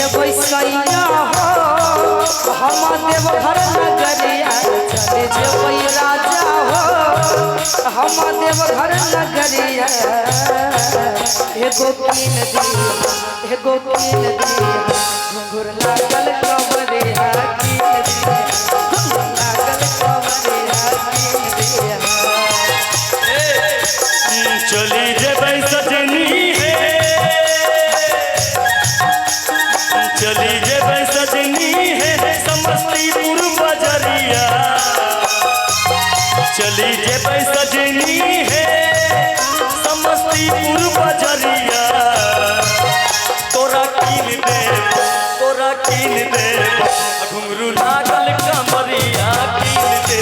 जेबै सैया हो हम देवघर नगरिया चले जेबै राजा हो हम देवघर नगरिया एगो कीन दी घुंघरू लागल कवरिया कीन दी घुंघरू लागल कवरिया कीन दिया चली जेबै सजनी हे चली जेबै सजनी हे समस्तीपुर बजरिया चली जेबै सजनी हे समस्तीपुर बजरिया तोरा कीन दे घुंघरू लागल कमरिया कीन दे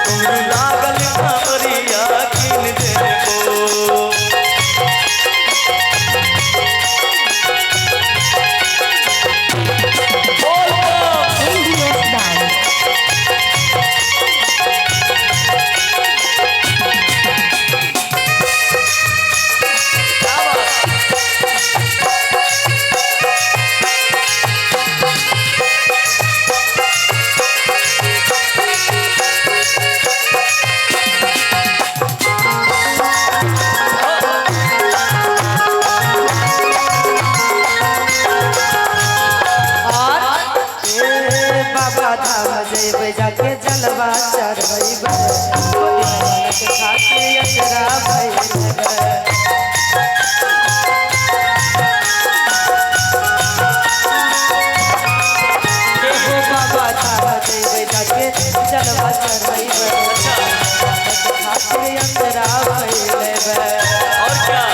घुंघरू लागल कमरिया कीन दे जाके जलवा चढ़ैबे के खातिर अजरा भैले बाबा धाम जैबे जाके जलवा चढ़ैबे खातिर अजरा भैले और क्या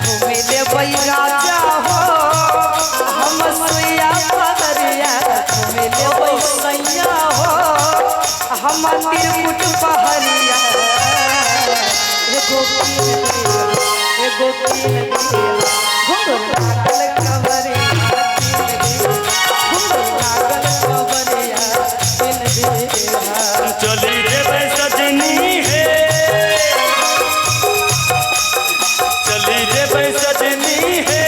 घूमे लेबै राजा हो हम सुइया पहरिया घूमे लेबै सैया हो हम तिरकुट पहरिया एगो कीन घुंघरू लागल कवरिया घुंघरू लागल कवरिया कीन दिया चली जेबै सजनी हे चली जेबै सजनी हे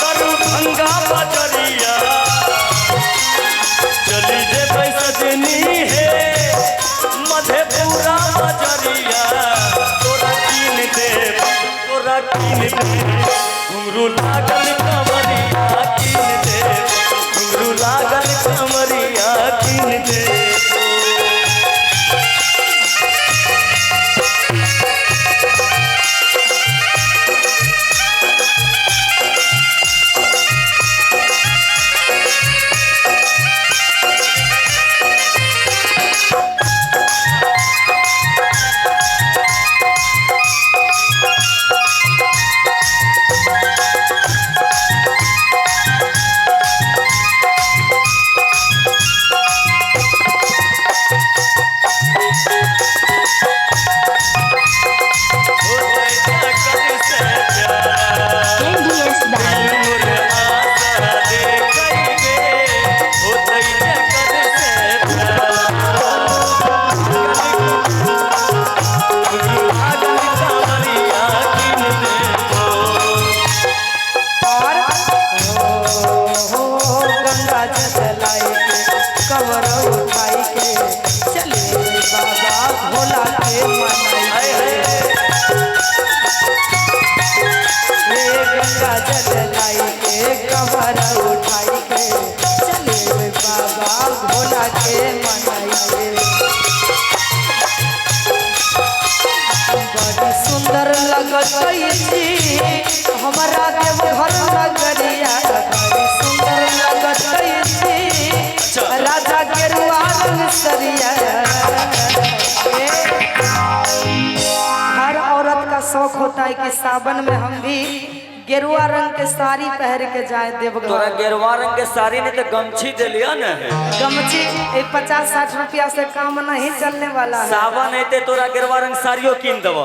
दरभंगा बजरिया चली जेबै सजनी हे मधेपुरा बजरिया तोरा कीन दे घुंघरू लागल कमरिया कीन दे घुंघरू लागल कमरिया कीन दे कवर उठाई के चले बाबा भोला के मनाई गंगा जल लाई के कवर उठाई के चले बाबा भोला के मनाई बड़ी सुंदर लगत हमारा देवघर नगरिया बड़ी सुंदर लगत राजा गेरुआ रंग सरिया हर औरत का शौक होता है कि सावन में हम भी गेरुआ रंग के साड़ी पहन के जाए देवघर। तोरा गेरुआ रंग के साड़ी नहीं तो गमछी दे लिया न गमछी 50-60 रुपया से काम नहीं चलने वाला है। सावन है तोरा गेरुआ रंग साड़ियों कीन देव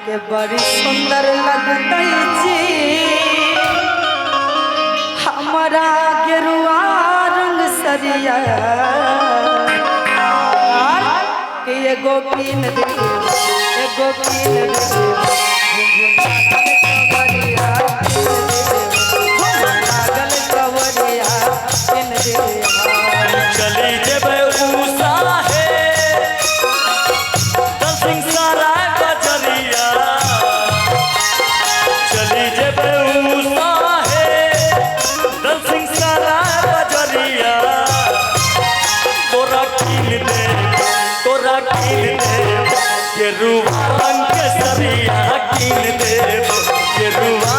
के बड़ी सुंदर लगता जी हमारा गेरुआ रंग सरिया के एगो कीन दे जेबे उषा है दल सिंह सारा बजरिया तोरा कीन दे गेरुआ रंग के सरिया कीन दे गेरुआ